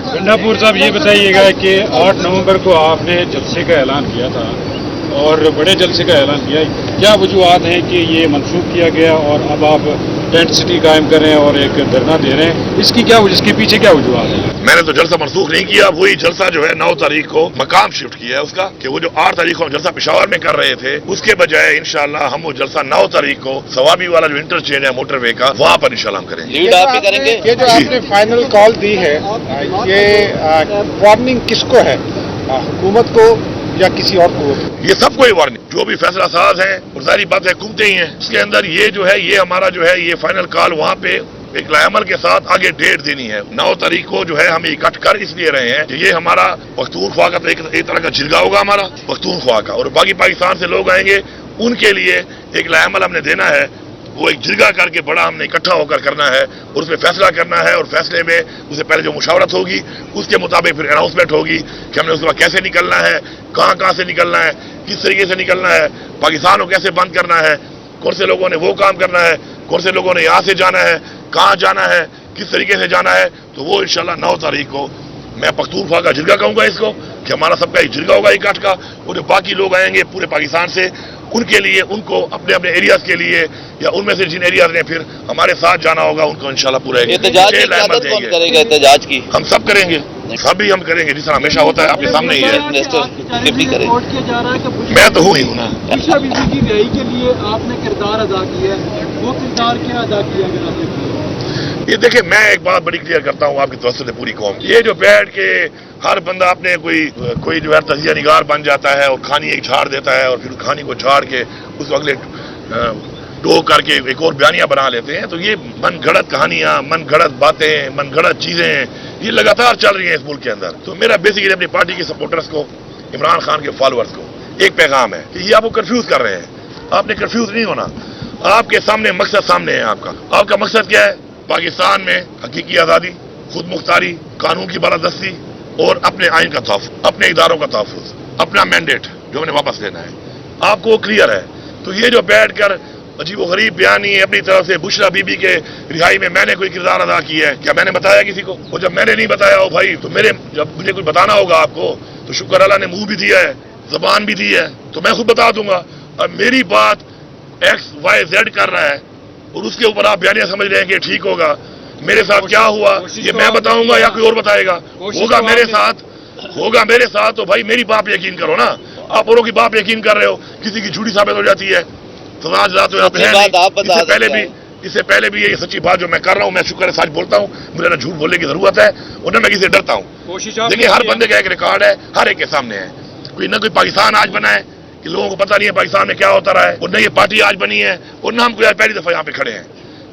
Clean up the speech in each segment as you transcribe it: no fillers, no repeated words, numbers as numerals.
गंडापुर साहब ये बताइएगा कि 8 नवंबर को आपने जलसे का ऐलान किया था और बड़े जलसे का ऐलान किया, क्या वजूहत हैं कि ये मनसूख किया गया और अब आप टेंट सिटी कायम कर रहे हैं और एक धरना दे रहे हैं, इसके पीछे क्या वजूहत है? मैंने तो जलसा मनसूख नहीं किया, वही जलसा जो है 9 तारीख को मकाम शिफ्ट किया है उसका, कि वो जो 8 तारीख को हम जलसा पेशावर में कर रहे थे उसके बजाय इंशाल्लाह हम वो जलसा 9 तारीख को सवाबी वाला जो इंटरचेंज है मोटरवे का वहाँ पर इंशाल्लाह हम करेंगे। लीड आप ही करेंगे? ये जो आपने फाइनल कॉल दी है ये वार्निंग किसको है, हुकूमत को या किसी और को? ये सबको ही वार्निंग, जो भी फैसला साज है और जारी बात है हुकूमतें ही हैं, उसके अंदर ये जो है ये हमारा जो है ये फाइनल कॉल वहाँ पे एक लायमल के साथ आगे डेट देनी है। 9 तारीख को जो है हम इकट्ठ कर इसलिए रहे हैं कि ये हमारा पख्तूनख्वा का एक तरह का जिरगा होगा हमारा पख्तूनख्वा का, और बाकी पाकिस्तान से लोग आएंगे उनके लिए एक लायमल हमने देना है, वो एक जिरगा करके बड़ा हमने इकट्ठा होकर करना है और उसमें फैसला करना है, और फैसले में उससे पहले जो मुशावरत होगी उसके मुताबिक फिर अनाउंसमेंट होगी कि हमने उसके बाद कैसे निकलना है, कहाँ से निकलना है, किस तरीके से निकलना है, पाकिस्तान को कैसे बंद करना है, कौन से लोगों ने वो काम करना है, कौन से लोगों ने यहाँ से जाना है, कहाँ जाना है, किस तरीके से जाना है। तो वो इंशाल्लाह 9 तारीख को मैं पख्तूनख्वा का जिरगा कहूँगा इसको, कि हमारा सबका एक जिरगा होगा इकट्ठ का, और जो बाकी लोग आएंगे पूरे पाकिस्तान से उनके लिए, उनको अपने अपने एरियाज के लिए या उनमें से जिन एरियाज ने फिर हमारे साथ जाना होगा उनको इंशाल्लाह पूरा एहतजाज की क़यादत कौन करेगा? एहतजाज की हम सब करेंगे, सभी हम करेंगे, जिस तरह हमेशा होता है आपके सामने ही है। मैं तो हूँ ही हूँ ना। ईशा बीबी की रिहाई के लिए आपने किरदार अदा किया है, वो किरदार क्या अदा किया गया? ये देखिए, मैं एक बात बड़ी क्लियर करता हूँ आपकी तवज्जो से पूरी कौम, ये जो बैठ के हर बंदा अपने कोई जो है तजिया निगार बन जाता है और कहानी एक झाड़ देता है और फिर कहानी को झाड़ के उस अगले टो करके एक और बयानियां बना लेते हैं, तो ये मन घड़त कहानियां, मन घड़त बातें, मन घड़त चीजें ये लगातार चल रही हैं इस मुल्क के अंदर। तो मेरा बेसिकली अपनी पार्टी के सपोर्टर्स को, इमरान खान के फॉलोअर्स को एक पैगाम है कि ये आपको कंफ्यूज कर रहे हैं, आपने कंफ्यूज नहीं होना, आपके सामने मकसद सामने है। आपका मकसद क्या है? पाकिस्तान में हकीकी आज़ादी, खुद मुख्तारी, कानून की बालादस्ती और अपने आइन का तहफ़्फ़ुज़, अपने इदारों का तहफ़्फ़ुज़, अपना मैंडेट जो हमने वापस लेना है, आपको वो क्लियर है। तो ये जो बैठ कर अजीब व गरीब बयानी अपनी तरफ से बुशरा बीबी के रिहाई में मैंने कोई किरदार अदा किया है, क्या मैंने बताया किसी को? और जब मैंने नहीं बताया हो भाई, तो जब मुझे कुछ बताना होगा आपको तो शुक्र अल्लाह ने मुंह भी दिया है, ज़बान भी दी है, तो मैं खुद बता दूंगा। अब मेरी बात XYZ कर रहा है और उसके ऊपर आप बयानियां समझ रहे हैं कि ठीक होगा, मेरे साथ क्या हुआ ये मैं बताऊंगा या कोई और बताएगा? होगा मेरे साथ तो भाई मेरी बात यकीन करो ना, आप औरों की बात यकीन कर रहे हो, किसी की झूठी साबित हो जाती है। इससे पहले भी ये सच्ची बात जो मैं कर रहा हूँ, मैं शुक्र है सच बोलता हूँ, मुझे ना झूठ बोलने की जरूरत है और ना मैं किसी से डरता हूँ। देखिए, हर बंदे का एक रिकॉर्ड है, हर एक के सामने है। कोई ना कोई पाकिस्तान आज बना है कि लोगों को पता नहीं है पाकिस्तान में क्या होता रहा है, और न ये पार्टी आज बनी है, और न हम कोई पहली दफा यहाँ पे खड़े हैं।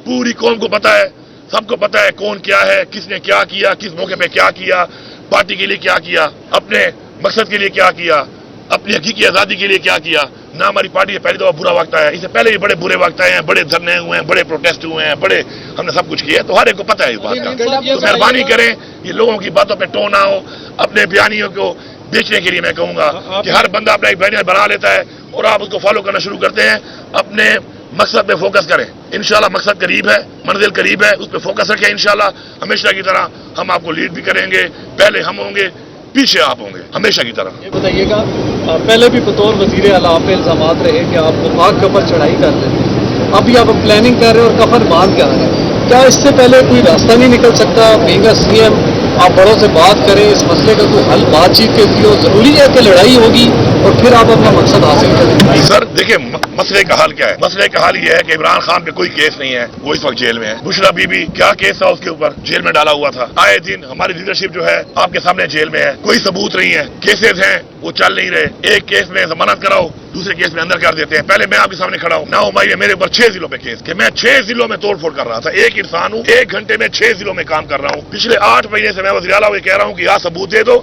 पूरी कौम को पता है, सबको पता है कौन क्या है, किसने क्या किया, किस मौके पे क्या किया, पार्टी के लिए क्या किया, अपने मकसद के लिए क्या किया, अपनी हकीकी आज़ादी के लिए क्या किया। ना हमारी पार्टी पहली दफा बुरा वक्त आया, इससे पहले भी बड़े बुरे वक्त आए हैं, बड़े धरने हुए हैं, बड़े प्रोटेस्ट हुए हैं, बड़े हमने सब कुछ किया है, तो हर एक को पता है इस बात का। तो मेहरबानी करें, ये लोगों की बातों पर टोन ना हो, अपने बयानियों को बेचने के लिए मैं कहूंगा कि हर बंदा अपना एक बयानिया बना लेता है और आप उसको फॉलो करना शुरू करते हैं। अपने मकसद पे फोकस करें, इंशाल्लाह मकसद करीब है, मंजिल करीब है, उस पर फोकस रखें। इंशाल्लाह हमेशा की तरह हम आपको लीड भी करेंगे, पहले हम होंगे, पीछे आप होंगे, हमेशा की तरह। ये बताइएगा, पहले भी बतौर वज़ीर आला पे इल्ज़ामात रहे कि आप वफाक कफर चढ़ाई कर रहे हैं, अभी आप प्लानिंग कर रहे हैं और कफर बांध कर रहे हैं, क्या इससे पहले कोई रास्ता नहीं निकल सकता? बीइंग CM आप बड़ों से बात करें, इस मसले का कोई हल बातचीत के जरिए जरूरी है कि लड़ाई होगी और फिर आप अपना मकसद हासिल करें? सर देखिए, मसले का हल क्या है? मसले का हल ये है कि इमरान खान पे कोई केस नहीं है, वो इस वक्त जेल में है। बुशरा बीबी क्या केस था उसके ऊपर, जेल में डाला हुआ था। आए दिन हमारी लीडरशिप जो है आपके सामने जेल में है, कोई सबूत नहीं है, केसेस हैं वो चल नहीं रहे। एक केस में जमानत कराओ, दूसरे केस में अंदर कर देते हैं। पहले मैं आपके सामने खड़ा हूँ, 9 मई में मेरे ऊपर 6 जिलों में केस कि मैं 6 जिलों में तोड़फोड़ कर रहा था। एक इंसान हूँ, 1 घंटे में 6 जिलों में काम कर रहा हूँ। पिछले 8 महीने से मैं वज़ीर आला कह रहा हूँ कि यहाँ सबूत दे दो,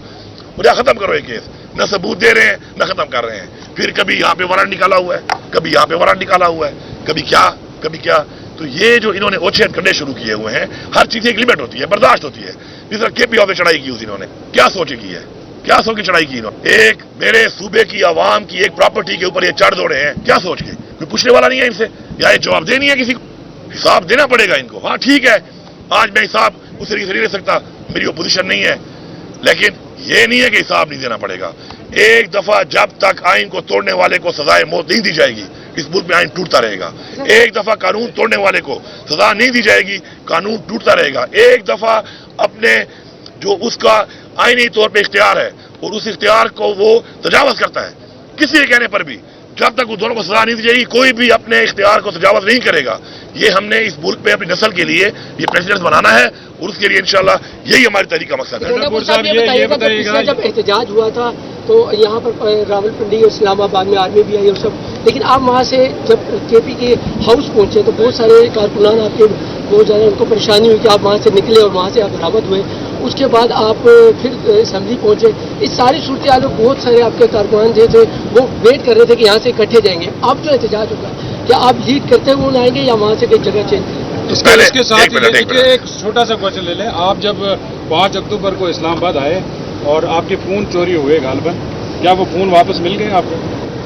मुझे खत्म करो ये केस। न सबूत दे रहे हैं, न खत्म कर रहे हैं। फिर कभी यहाँ पे वारंट निकाला हुआ है, कभी यहाँ पे वारंट निकाला हुआ है, कभी क्या। तो ये जो इन्होंने ओछेद करने शुरू किए हुए हैं, हर चीज एक लिमिट होती है, बर्दाश्त होती है। जिस तरह KP ऑफ चढ़ाई की उस इन्होंने क्या सोच की है, क्या सोच के चढ़ाई की इन्होंने? एक मेरे सूबे की आवाम की एक प्रॉपर्टी के ऊपर ये चढ़ दौड़े हैं, क्या सोच के? कोई पूछने वाला नहीं है इनसे, या ये जवाब देनी है किसी को, हिसाब देना पड़ेगा इनको। हाँ ठीक है, आज मैं हिसाब उस तरीके से नहीं ले सकता, मेरी ओपोजिशन नहीं है, لیکن یہ نہیں ہے کہ حساب نہیں دینا پڑے گا. ایک دفعہ جب تک آئین کو توڑنے والے کو سزائے موت نہیں دی جائے گی اس ملک میں آئین ٹوٹتا رہے گا. ایک دفعہ قانون توڑنے والے کو سزا نہیں دی جائے گی قانون ٹوٹتا رہے گا. ایک دفعہ اپنے جو اس کا آئینی طور پہ اختیار ہے اور اس اختیار کو وہ تجاوز کرتا ہے کسی کے کہنے پر بھی، جب تک وہ دونوں کو سزا نہیں دی جائے گی کوئی بھی اپنے اختیار کو تجاوز نہیں کرے گا. یہ ہم نے اس ملک میں اپنی نسل کے لیے یہ پریسیڈنٹ بنانا ہے اور اس کے لیے انشاءاللہ یہی ہماری تحریک کا مقصد ہے. یہ بتائیے گا جب احتجاج ہوا تھا تو یہاں پر راول پنڈی اور اسلام آباد میں آرمی بھی آئی اور سب، لیکن آپ وہاں سے جب کے پی کے ہاؤس پہنچے تو بہت سارے کارکنان آپ کے بہت زیادہ ان کو پریشانی ہوئی کہ آپ وہاں سے نکلے اور وہاں سے آپ برآمد ہوئے. اس کے بعد آپ پھر اسمبلی پہنچے. اس ساری صورتحال میں بہت سارے آپ کے کارکنان جو تھے وہ ویٹ کر رہے تھے کہ یہاں سے اکٹھے جائیں گے. اب جو احتجاج ہوگا کیا آپ لیڈ کرتے ہوئے آئیں گے یا وہاں سے کوئی جگہ چینج؟ اس کے ساتھ ایک چھوٹا سا کوشچن لے لیں. آپ جب 5 اکتوبر کو اسلام آباد آئے اور آپ کے فون چوری ہوئے غالباً، کیا وہ فون واپس مل گئے آپ کو؟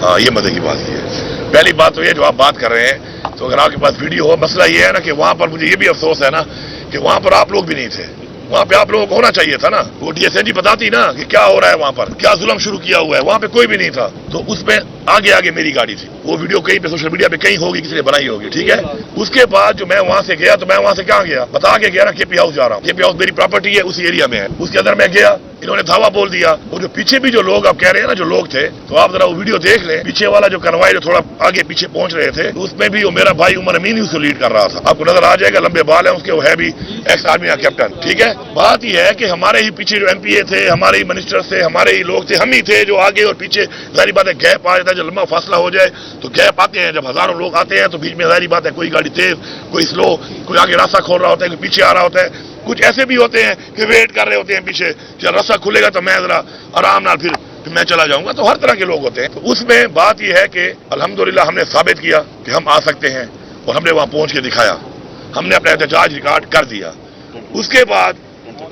ہاں یہ مزے کی بات یہ ہے. پہلی بات تو یہ جو آپ بات کر رہے ہیں تو اگر آپ کے پاس ویڈیو ہو، مسئلہ یہ ہے نا کہ وہاں پر مجھے یہ بھی افسوس ہے نا کہ وہاں پر آپ لوگ بھی نہیں تھے. وہاں پہ آپ لوگوں کو ہونا چاہیے تھا نا. وہ ڈی ایس این جی بتاتی نا کہ کیا ہو رہا ہے وہاں پر، کیا ظلم شروع کیا ہوا ہے. وہاں پہ کوئی بھی نہیں تھا تو اس میں آگے میری گاڑی تھی. وہ ویڈیو کہیں پہ سوشل میڈیا پہ کہیں ہوگی، کسی نے بنائی ہوگی، ٹھیک ہے. اس کے بعد جو میں وہاں سے گیا تو میں وہاں سے کہاں گیا بتا کے گیا نا کے پی ہاؤس جا رہا ہوں. کے پی ہاؤس میری پراپرٹی ہے، اسی ایریا میں ہے. اس کے اندر میں گیا، انہوں نے دھاوا بول دیا. اور جو پیچھے بھی جو لوگ آپ کہہ رہے ہیں نا جو لوگ تھے، تو آپ ذرا وہ ویڈیو دیکھ لیں. پیچھے والا جو کنوائے جو تھوڑا آگے پیچھے پہنچ رہے تھے اس میں بھی وہ میرا بھائی عمر امین اس کو لیڈ کر رہا تھا. آپ کو نظر آ جائے گا، لمبے بال ہیں اس کے، وہ ہے بھی ایکس آرمی کا کیپٹن، ٹھیک ہے. بات یہ ہے کہ ہمارے ہی پیچھے جو ایم پی اے تھے، ہمارے ہی منسٹر تھے، ہمارے ہی لوگ تھے، ہم ہی تھے جو آگے اور پیچھے. ظاہری بات ہے گیپ آ جاتا ہے، جو لمبا فاصلہ ہو جائے تو گیپ آتے ہیں. جب ہزاروں لوگ آتے ہیں تو بیچ میں ظاہری بات ہے کوئی گاڑی تیز، کوئی سلو، کوئی آگے راستہ کھول رہا ہوتا ہے، کوئی پیچھے آ رہا ہوتا ہے. کچھ ایسے بھی ہوتے ہیں کہ ویٹ کر رہے ہوتے ہیں پیچھے، جب راستہ کھلے گا تو میں ذرا آرام نال پھر میں چلا جاؤں گا. تو ہر طرح کے لوگ ہوتے ہیں. تو اس میں بات یہ ہے کہ الحمدللہ ہم نے ثابت کیا کہ ہم آ سکتے ہیں اور ہم نے وہاں پہنچ کے دکھایا. ہم نے اپنا احتجاج ریکارڈ کر دیا. اس کے بعد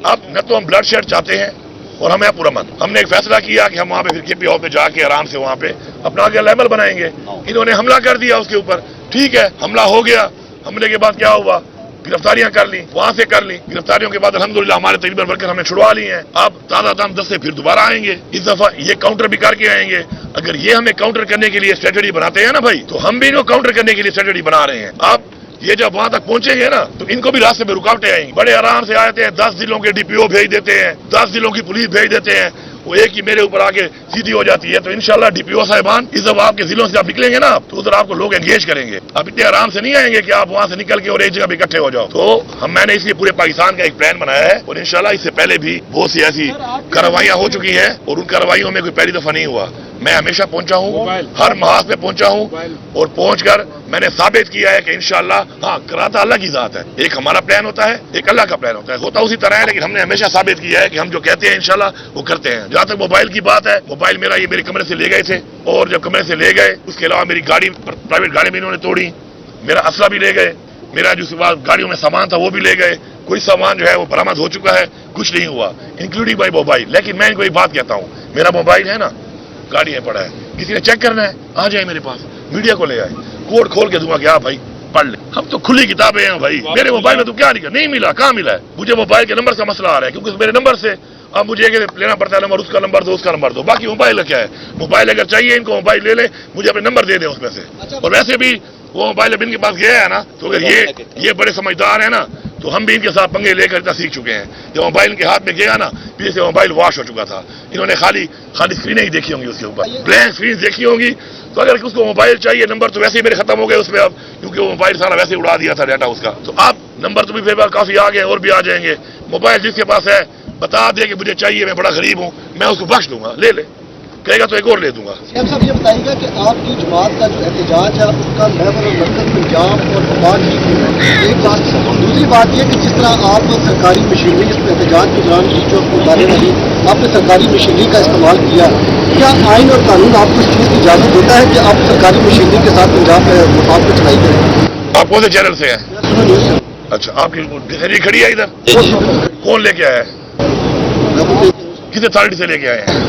اب نہ تو ہم بلڈ شیڈ چاہتے ہیں اور ہمیں پرامن. ہم نے ایک فیصلہ کیا کہ ہم وہاں پہ پھر کے پی ہاؤس پہ جا کے آرام سے وہاں پہ اپنا آگے عمل بنائیں گے. انہوں نے حملہ کر دیا اس کے اوپر، ٹھیک ہے، حملہ ہو گیا. حملے کے بعد کیا ہوا، گرفتاریاں کر لی، وہاں سے کر لی. گرفتاریوں کے بعد الحمدللہ ہمارے تقریباً ورکر ہم نے چھڑوا لی ہیں. اب تازہ دم 10 سے پھر دوبارہ آئیں گے. اس دفعہ یہ کاؤنٹر بھی کر کے آئیں گے. اگر یہ ہمیں کاؤنٹر کرنے کے لیے اسٹریٹجی بناتے ہیں نا بھائی، تو ہم بھی ان کو کاؤنٹر کرنے کے لیے اسٹریٹجی بنا رہے ہیں. اب یہ جب وہاں تک پہنچیں گے نا تو ان کو بھی راستے میں رکاوٹیں آئیں گی. بڑے آرام سے آتے ہیں، 10 ضلعوں کے ڈی پی او بھیج دیتے ہیں، 10 ضلعوں کی پولیس بھیج دیتے ہیں. وہ ایک ہی میرے اوپر آگے سیدھی ہو جاتی ہے. تو انشاءاللہ ڈی پی او صاحبان اس دفعہ آپ کے ضلعوں سے آپ نکلیں گے نا تو ادھر آپ کو لوگ انگیج کریں گے. آپ اتنے آرام سے نہیں آئیں گے کہ آپ وہاں سے نکل کے اور ایک جگہ پہ اکٹھے ہو جاؤ. تو میں نے اس لیے پورے پاکستان کا ایک پلان بنایا ہے اور انشاءاللہ اس سے پہلے بھی بہت سی ایسی کارروائیاں ہو چکی ہیں اور ان کارروائیوں میں کوئی پہلی دفعہ نہیں ہوا. میں ہمیشہ پہنچا ہوں، ہر محاذ پہ پہنچا ہوں اور پہنچ کر میں نے ثابت کیا ہے کہ انشاءاللہ ہاں کراتا اللہ کی ذات ہے. ایک ہمارا پلان ہوتا ہے، ایک اللہ کا پلان ہوتا ہے. ہوتا اسی طرح ہے لیکن ہم نے ہمیشہ ثابت کیا ہے کہ ہم جو کہتے ہیں انشاءاللہ وہ کرتے ہیں. جہاں تک موبائل کی بات ہے، موبائل میرا یہ میرے کمرے سے لے گئے تھے اور جب کمرے سے لے گئے اس کے علاوہ میری گاڑی پرائیویٹ گاڑی بھی انہوں نے توڑی. میرا اسلحہ بھی لے گئے، میرا جو گاڑیوں میں سامان تھا وہ بھی لے گئے. کوئی سامان جو ہے وہ برآمد ہو چکا ہے، کچھ نہیں ہوا انکلوڈنگ بائی موبائل. لیکن میں ان کو ایک بات کہتا ہوں، میرا موبائل ہے نا گاڑی میں پڑا ہے، کسی نے چیک کرنا ہے آ جائے میرے پاس، میڈیا کو لے آئے، کوڈ کھول کے دوں گا کہ آپ بھائی پڑھ لیں. ہم تو کھلی کتابیں ہیں بھائی. میرے موبائل میں تو کیا نہیں ملا، کہاں ملا ہے؟ مجھے موبائل کے نمبر کا مسئلہ آ رہا ہے کیونکہ میرے نمبر سے اب مجھے لینا پڑتا ہے نمبر، اس کا نمبر دو، اس کا نمبر دو. باقی موبائل کا کیا ہے، موبائل اگر چاہیے ان کو موبائل لے لیں، مجھے اپنے نمبر دے دیں اس میں سے. اور ویسے بھی وہ موبائل اب ان کے پاس گیا ہے نا تو اگر یہ بڑے سمجھدار ہیں نا تو ہم بھی ان کے ساتھ پنگے لے کر اتنا سیکھ چکے ہیں. جب موبائل ان کے ہاتھ میں گیا نا پیچھے سے موبائل واش ہو چکا تھا. انہوں نے خالی اسکرینیں ہی دیکھی ہوں گی، اس کے اوپر بلینک اسکرین دیکھی ہوں گی. تو اگر اس کو موبائل چاہیے نمبر تو ویسے ہی میرے ختم ہو گئے اس میں اب، کیونکہ وہ موبائل سارا ویسے اڑا دیا تھا ڈیٹا اس کا. تو اب نمبر تو بھی پھر کافی آ گئے اور بھی آ جائیں گے. موبائل جس کے پاس ہے بتا دے کہ مجھے چاہیے، میں بڑا غریب ہوں، میں اس کو بخش دوں گا، لے لے، کہے گا تو ایک اور لے دوں گا. صاحب یہ بتائیے گا کہ آپ کی جماعت کا جو احتجاج ہے اس کا لیول اور مرکز پنجاب اور وفاق ٹھیک ہے، ایک بات. دوسری بات یہ کہ جس طرح آپ سرکاری مشینری اس میں احتجاج کے دوران جو ادارے نہیں آپ نے سرکاری مشینری کا استعمال کیا، کیا آئین اور قانون آپ کو اس چیز کی اجازت دیتا ہے کہ آپ سرکاری مشینری کے ساتھ پنجاب میں وفاق پہ چڑھائی کریں؟ آپ کون سے چینل سے ہیں؟ اچھا آپ کی کھڑی ہے ادھر، کون لے کے آیا ہے، کس اتھارٹی سے لے کے آئے ہیں؟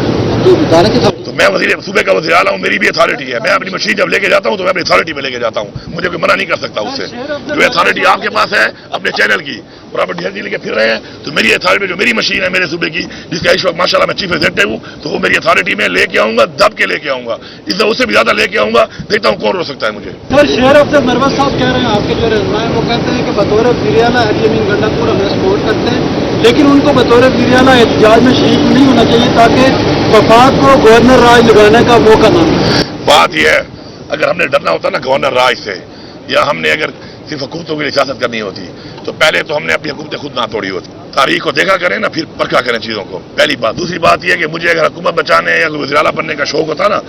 तो मैं सूबे का वज़ीर आला हूँ, मेरी भी अथॉरिटी है। मैं अपनी मशीन जब लेके जाता हूँ तो मैं अपनी अथॉरिटी में लेके जाता हूँ, मुझे कोई मना नहीं कर सकता उससे। जो अथॉरिटी आपके पास है अपने चैनल की और आप ढेर लेके फिर रहे हैं, तो मेरी अथॉरिटी जो मेरी मशीन है मेरे सूबे की, जिसका इस वक्त माशाल्लाह मैं चीफ एग्जीक्यूटिव हूँ, तो वो मेरी अथॉरिटी में लेके आऊंगा, दब के लेके आऊंगा, इससे उससे भी ज्यादा लेके आऊंगा। देखता हूँ कौन रोक सकता है मुझे। सर, शेर अफसर मरवत साहब कह रहे हैं, आपके जो रहनुमा है वो कहते हैं कि बतौर वज़ीर-ए-आला अली अमीन गंडापुर हमें सपोर्ट करते हैं, लेकिन उनको बतौर वज़ीर-ए-आला एहतजाज में शरीक नहीं होना चाहिए ताकि वफाक को गवर्नर राज लगाने का मौका ना मिले। बात यह है, अगर हमने डरना होता ना गवर्नर राज से, या हमने अगर सिर्फ हुकूमतों की सियासत करनी होती, तो पहले तो हमने अपनी हुकूमतें खुद ना तोड़ी होती। तारीख को देखा करें ना, फिर परखा करें चीज़ों को, पहली बात। दूसरी बात यह है कि मुझे अगर हुकूमत बचाने या वज़ीर आला बनने का शौक होता ना,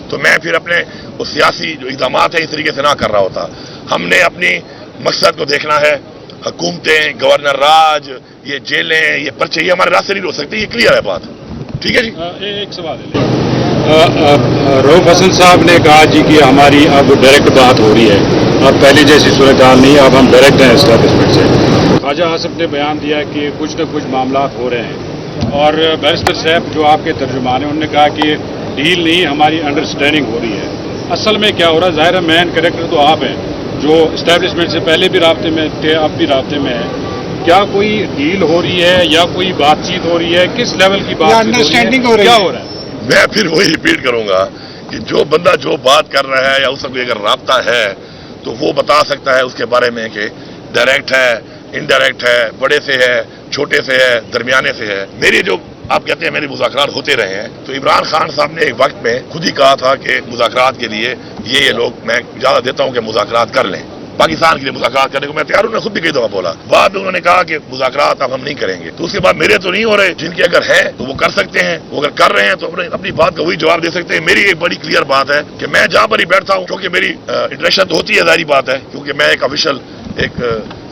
तो मैं फिर अपने वो सियासी जो इक़दाम है इस तरीके से ना कर रहा होता। हमने अपनी मकसद को देखना है। हुकूमतें, गवर्नर राज, ये जेलें, ये पर्चे, ये हमारे रास्ते नहीं रोक सकते, ये क्लियर है बात। ठीक है जी। एक सवाल है, रऊफ हसन साहब ने कहा जी कि हमारी अब डायरेक्ट बात हो रही है, अब पहले जैसी सूरत हाल नहीं, अब हम डायरेक्ट हैं एस्टैब्लिशमेंट से। ख्वाजा आसिफ ने बयान दिया कि कुछ न कुछ मामला हो रहे हैं, और बैरिस्टर साहब जो आपके तर्जुमान हैं उन्होंने कहा कि डील नहीं, हमारी अंडरस्टैंडिंग हो रही है। असल में क्या हो रहा है? ज़ाहिर है मैन कैरेक्टर तो आप हैं, जो इस्टेब्लिशमेंट से पहले भी राब्ते में थे, अब भी राब्ते में है। क्या कोई डील हो रही है या कोई बातचीत हो रही है? किस लेवल की बातचीत अंडरस्टैंडिंग हो रही है? क्या हो रहा है? मैं फिर वही रिपीट करूंगा कि जो बंदा जो बात कर रहा है या उसका कोई अगर राब्ता है तो वो बता सकता है उसके बारे में कि डायरेक्ट है, इनडायरेक्ट है, बड़े से है, छोटे से है, दरमियाने से है। मेरी जो आप कहते हैं मेरे मुज़ाकरात होते रहे हैं, तो इमरान खान साहब ने एक वक्त में खुद ही कहा था कि मुज़ाकरात के लिए ये लोग मैं इजाज़त देता हूं कि मुज़ाकरात कर लें, पाकिस्तान के लिए मुज़ाकरात करने को मैं तैयार हूं। उन्होंने खुद भी कई दफा बोला। बाद में उन्होंने कहा कि मुज़ाकरात अब हम नहीं करेंगे। तो उसके बाद मेरे तो नहीं हो रहे, जिनके अगर है तो वो कर सकते हैं, वो अगर कर रहे हैं तो अपनी बात का वही जवाब दे सकते हैं। मेरी एक बड़ी क्लियर बात है कि मैं जहां पर ही बैठता हूं, क्योंकि मेरी इंटरेक्शन तो होती है, जारी बात है, क्योंकि मैं एक ऑफिशियल एक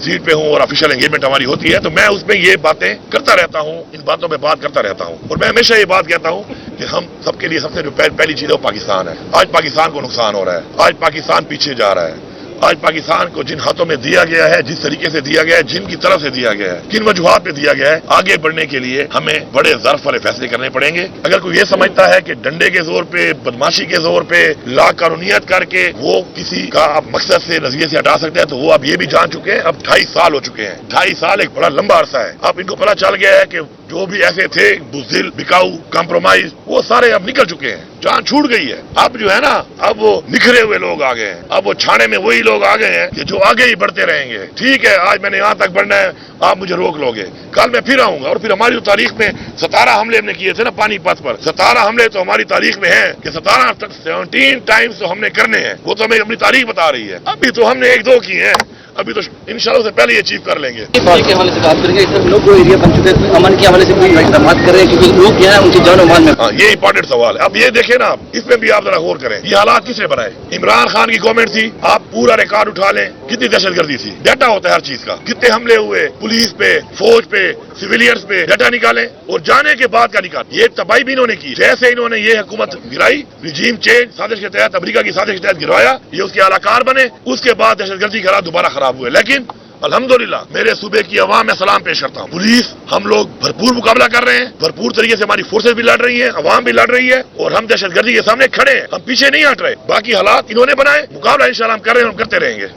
सीट पे हूं और ऑफिशियल एंगेजमेंट हमारी होती है, तो मैं उसमें ये बातें करता रहता हूं, इन बातों पे बात करता रहता हूं। और मैं हमेशा ये बात कहता हूं कि हम सबके लिए सबसे जो पहली चीज है वो पाकिस्तान है। आज पाकिस्तान को नुकसान हो रहा है, आज पाकिस्तान पीछे जा रहा है। आज पाकिस्तान को जिन हाथों में दिया गया है, जिस तरीके से दिया गया है, जिनकी तरफ से दिया गया है, किन वजूहात पे दिया गया है, आगे बढ़ने के लिए हमें बड़े ज़र्फ वाले फैसले करने पड़ेंगे। अगर कोई ये समझता है कि डंडे के जोर पे, बदमाशी के जोर पे, ला कानूनियत करके वो किसी का आप मकसद से, नजरिए से हटा सकते हैं, तो वो अब ये भी जान चुके हैं। अब 2.5 साल हो चुके हैं। 2.5 साल एक बड़ा लंबा अरसा है। अब इनको पता चल गया है कि जो भी ऐसे थे बुज़दिल, बिकाऊ, कॉम्प्रोमाइज, वो सारे अब निकल चुके हैं, जान छूट गई है। अब जो है ना, अब वो निखरे हुए लोग आ गए हैं। अब वो छाने में वही लोग आ गए हैं कि जो आगे ही बढ़ते रहेंगे। ठीक है, आज मैंने यहां तक बढ़ना है, आप मुझे रोक लोगे, कल मैं फिर आऊंगा। और फिर हमारी जो तारीख में 17 हमले हमने किए थे ना पानीपत पर, 17 हमले तो हमारी तारीख में है कि 17 टाइम्स तो हमने करने हैं। वो तो हमें अपनी तारीख बता रही है। अभी तो हमने 1-2 किए हैं, अभी तो इंशाल्लाह से पहले ये अचीव कर लेंगे। बात के हवाले से बात करेंगे, इस लोग वो एरिया बन चुके हैं, अमन के हवाले से कोई बात कर रहे हैं, क्योंकि लोग क्या है उनकी जान और माल में। हाँ, ये इंपॉर्टेंट सवाल है। अब ये देखें ना, इसमें भी आप जरा गौर करें, ये हालात किसने बनाए? इमरान खान की गवर्नमेंट थी। आप पूरा रिकॉर्ड उठा लें, कितनी दहशतगर्दी थी, डाटा होता है हर चीज का, कितने हमले हुए पुलिस पे, फौज पे, सिविलियंस पे, डाटा निकालें और जाने के बाद का निकाल। ये तबाही भी इन्होंने की। जैसे इन्होंने ये हुकूमत गिराई, रिजीम चेंज साजिश के तहत, अमेरिका की साजिश के तहत गिरवाया, ये उसके आलाकार बने, उसके बाद दहशतगर्दी के हालात दोबारा खराब हुए। लेकिन अल्हम्दुलिल्लाह मेरे सूबे की अवाम में सलाम पेश करता हूँ। पुलिस, हम लोग भरपूर मुकाबला कर रहे हैं, भरपूर तरीके से हमारी फोर्सेस भी लड़ रही हैं, अवाम भी लड़ रही है, और हम दहशतगर्दी के सामने खड़े हैं, हम पीछे नहीं हट रहे। बाकी हालात इन्होंने बनाए, मुकाबला इंशाल्लाह हम कर रहे हैं, हम करते रहेंगे।